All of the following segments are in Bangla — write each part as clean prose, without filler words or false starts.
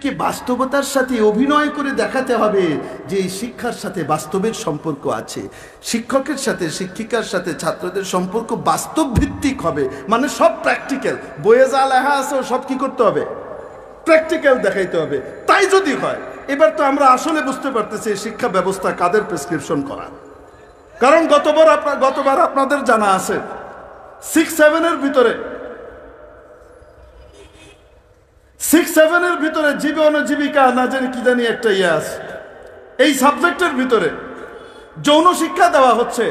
কি বাস্তবতার সাথে অভিনয় করে দেখাতে হবে যে এই শিক্ষার সাথে বাস্তবের সম্পর্ক আছে, শিক্ষকের সাথে শিক্ষিকার সাথে ছাত্রদের সম্পর্ক বাস্তব ভিত্তিক হবে, মানে সব প্র্যাকটিক্যাল। বইয়ে যা লেখা আছে সব কি করতে হবে, প্র্যাকটিক্যাল দেখাইতে হবে। তাই যদি হয়, এবার তো আমরা আসলে বুঝতে পারতেছি শিক্ষা ব্যবস্থা কাদের প্রেসক্রিপশন করা। কারণ গতবার আপনাদের জানা আছে 6-7 এর ভিতরে জীবন ও জীবিকা না জানি কি জানি একটা আছে, এই সাবজেক্টের ভিতরে যৌন শিক্ষা দেওয়া হচ্ছে।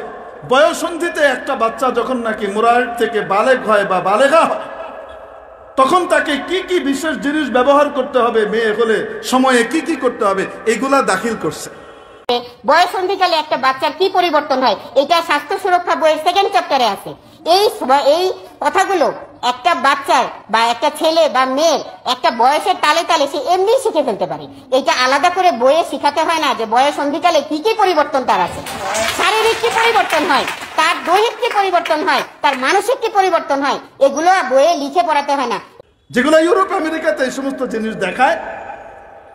বয়ঃসন্ধিতে একটা বাচ্চা যখন নাকি মুরাদ থেকে বালেগ হয় বা বালেগা হয়, তখন তাকে কি কি বিশেষ জিনিস ব্যবহার করতে হবে, মেয়ে হলে সময়ে কি কি করতে হবে, এগুলা দাখিল করছে। বয়ঃসন্ধিকালে একটা বাচ্চার কি পরিবর্তন হয়, এটা স্বাস্থ্য সুরক্ষা বইয়ের 2nd চ্যাপ্টারে আছে। এই কথাগুলো একটা বাচ্চার বা একটা ছেলে বা মেয়ের একটা বয়সের তালে তালে সে এমনি শিখে ফেলতে পারে। এটা আলাদা করে বইয়ে শিখাতে হয় না যে বয়ঃসন্ধিকালে কি কি পরিবর্তন তার আছে, শারীরিক কি পরিবর্তন হয়, তার দৈহিক কি পরিবর্তন হয়, তার মানসিক কি পরিবর্তন হয়, এগুলো বইয়ে লিখে পড়াতে হয় না। যেগুলো ইউরোপ আমেরিকাতে এই সমস্ত জিনিস দেখায়,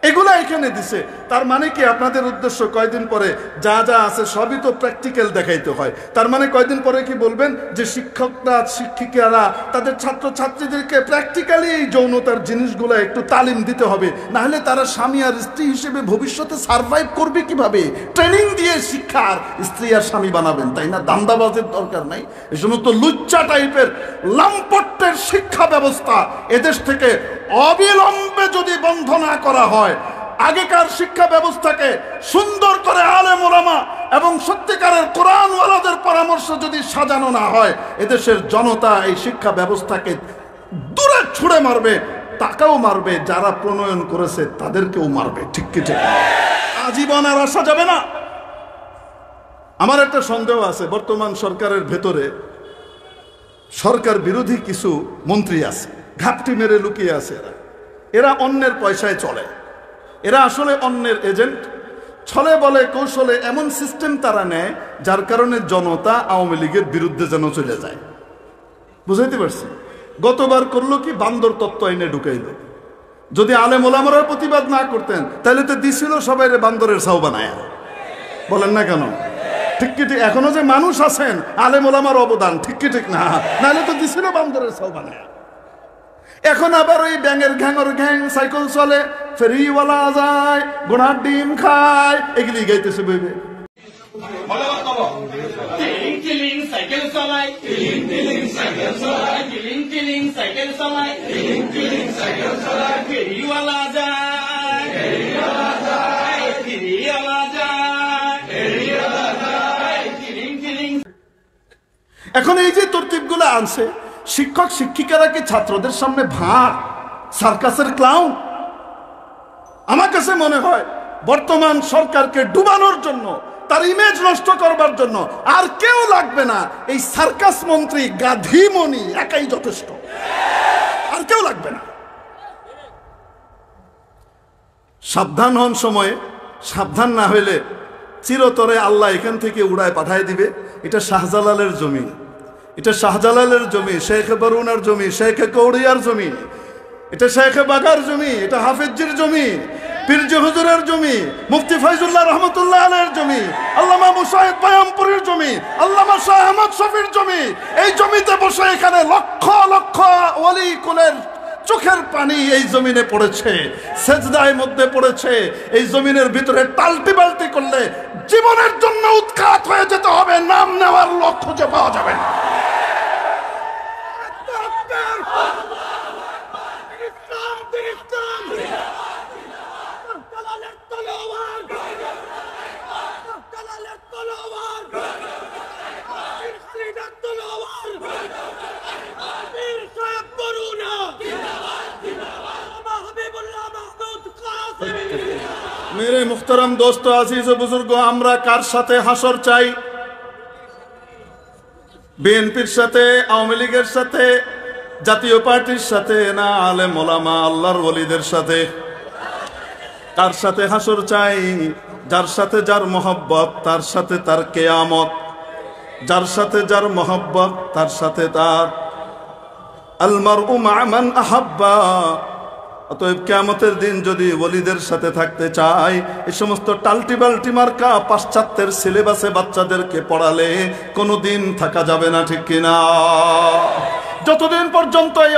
এগুলো এখানে দিছে। তার মানে কি, আপনাদের উদ্দেশ্য কয়দিন পরে যা যা আছে সবই তো প্র্যাকটিক্যাল দেখাইতে হয়। তার মানে কয়দিন পরে কি বলবেন যে শিক্ষকরা শিক্ষিকারা তাদের ছাত্র ছাত্রীদেরকে প্র্যাকটিক্যালি এই যৌনতার জিনিসগুলো একটু তালিম দিতে হবে, না হলে তারা স্বামী আর স্ত্রী হিসেবে ভবিষ্যতে সার্ভাইভ করবে কিভাবে? ট্রেনিং দিয়ে শিক্ষা আর স্ত্রী আর স্বামী বানাবেন, তাই না? দান্দাবাজের দরকার নাই। এই সমস্ত লুচ্চা টাইপের লাম্পটের শিক্ষা ব্যবস্থা এদেশ থেকে অবিলম্বে যদি বন্ধ না করা হয়, আগেকার শিক্ষা ব্যবস্থাকে সুন্দর করে আলেম ওলামা এবং সত্যিকারের কোরআনওয়ালাদের পরামর্শ যদি সাজানো না হয়, এদেশের জনতা এই শিক্ষা ব্যবস্থাকে দূরে ছুঁড়ে মারবে, তাকেও মারবে, যারা প্রণয়ন করেছে তাদেরকেও মারবে। ঠিক কি ঠিক? আজীবন আর আসা যাবে না। আমার একটা সন্দেহ আছে, বর্তমান সরকারের ভেতরে সরকার বিরোধী কিছু মন্ত্রী আছে, ঘাপটি মেরে লুকিয়ে আছে। এরা অন্যের পয়সায় চলে, এরা আসলে অন্যের এজেন্ট। ছলে বলে কৌশলে এমন সিস্টেম তারা নেয় যার কারণে জনতা আওয়ামী লীগের বিরুদ্ধে যেন চলে যায়। বুঝাইতে পারছি? গতবার করলো কি, বান্দর তত্ত্ব এনে ঢুকাইল। যদি আলেম ওলামারা প্রতিবাদ না করতেন তাহলে তো দিছিল সবাই বান্দরের ছাউ বানায়। বলেন না কেন? ঠিক কি ঠিক? এখনো যে মানুষ আছেন, আলেম ওলামার অবদান, ঠিক কি ঠিক না? নাহলে তো দিছিল বান্দরের ছাউ বানায়। এখন আবার ওই ব্যাঙের ঘ্যাঙর ঘ্যাং সাইকেল চলে, ফেরিওয়ালা যায়, ঘোড়ার ডিম খায়, এগুলি গাইতেছে বইবে। এখন এই যে তরতিবগুলো আনছে, শিক্ষক শিক্ষিকারা কি ছাত্রদের সামনে ভাঁড়, সার্কাসের ক্লাউন? আমার কাছে মনে হয় বর্তমান সরকারকে ডুবানোর জন্য, তার ইমেজ নষ্ট করবার জন্য আর কেউ লাগবে না। এই সার্কাস মন্ত্রী গাধীমণি একাই যথেষ্ট, আর কেউ লাগবে না। সাবধান হন সময়ে, সাবধান না হইলে চিরতরে আল্লাহ এখান থেকে উড়ায় পাঠায় দিবে। এটা শাহজালালের জমি, এটা শাহজালালের জমি, শেখ বরুণার জমি, শেখ কৌড়িয়ার জমি, এটা শেখ বাগার জমি, এটা হাফেজির জমি, পীরজি হুজুরের জমি, মুফতি ফয়জুল্লাহ রহমতুল্লাহ আলাইহির জমি, আল্লামা মুসাহিদ বায়ামপুরীর জমি, আল্লামা শাহ আহমদ শফির জমি। এই জমিতে বসে এখানে লক্ষ লক্ষ ওয়ালি কুলের চোখের পানি এই জমিনে পড়েছে, সেজদায় মধ্যে পড়েছে। এই জমিনের ভিতরে টালটি বালটি করলে জীবনের জন্য উৎখাত হয়ে যেতে হবে, নাম নেওয়ার লোক খুঁজে পাওয়া যাবে না। मेरे मुख्तरम दोस्तों, अजीज बुजुर्गों, আমরা কার সাথে হাসর চাই? বিএনপির সাথে, আওয়ামী লীগের সাথে, জাতীয় পার্টির সাথে, না আলেম ওলামা আল্লাহর ওলিদের সাথে? কার সাথে হাসর চাই? যার সাথে যার মহব্বত তার সাথে তার কিয়ামত, যার সাথে যার মহব্বত তার সাথে তার। আল মারউ মা মান আহাব্বা অতএব কিয়ামতের দিন যদি ওলিদের সাথে থাকতে চাই, এই সমস্ত টাল্টিবাল্টি মার্কা পাশ্চাত্যের সিলেবাসে বাচ্চাদেরকে পড়ালে কোনোদিন থাকা যাবে না, ঠিক কিনা? যতদিন পর্যন্ত এই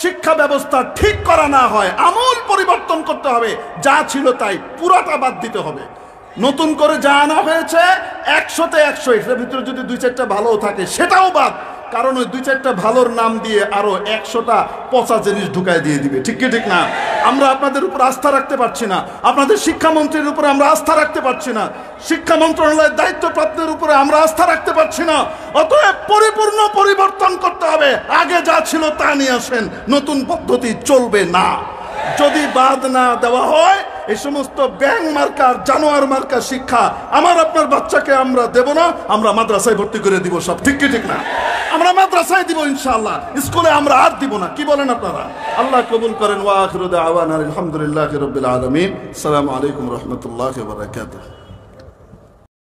শিক্ষা ব্যবস্থা ঠিক করা না হয়, আমূল পরিবর্তন করতে হবে। যা ছিল তাই পুরাটা বাদ দিতে হবে। নতুন করে যা আনা হয়েছে 100-তে 100, এটার ভিতরে যদি 2-4টা ভালো থাকে সেটাও বাদ, কারণ ওই 2-4টা ভালোর নাম দিয়ে আরো 100টা পচা জিনিস ঢুকায় দিয়ে দিবে। ঠিক কি ঠিক না? আমরা আপনাদের উপর আস্থা রাখতে পারছি না, আপনাদের শিক্ষামন্ত্রীর উপরে আমরা আস্থা রাখতে পারছি না, শিক্ষা মন্ত্রণালয়ের দায়িত্বপ্রাপ্তের উপরে আমরা আস্থা রাখতে পারছি না। অতএব পরিপূর্ণ পরিবর্তন করতে হবে। আগে যা ছিল তা নিয়ে আসেন, নতুন পদ্ধতি চলবে না। যদি বাদ না দেওয়া হয়, এই সমস্ত ব্যাং মার্কার জানোয়ার মার্কা শিক্ষা আমার আপনার বাচ্চাকে আমরা দেব না, আমরা মাদ্রাসায় ভর্তি করে দিব সব। ঠিক কি ঠিক না? আমরা মাদ্রাসায় দিব ইনশাআল্লাহ, স্কুলে আমরা আর দিব না। কি বলেন আপনারা? আল্লাহ কবুল করেন। ওয়া আখিরু দাওয়ানা আলহামদুলিল্লাহি রাব্বিল আলামিন। আসসালামু আলাইকুম ওয়া রাহমাতুল্লাহি ওয়া বারাকাতুহু।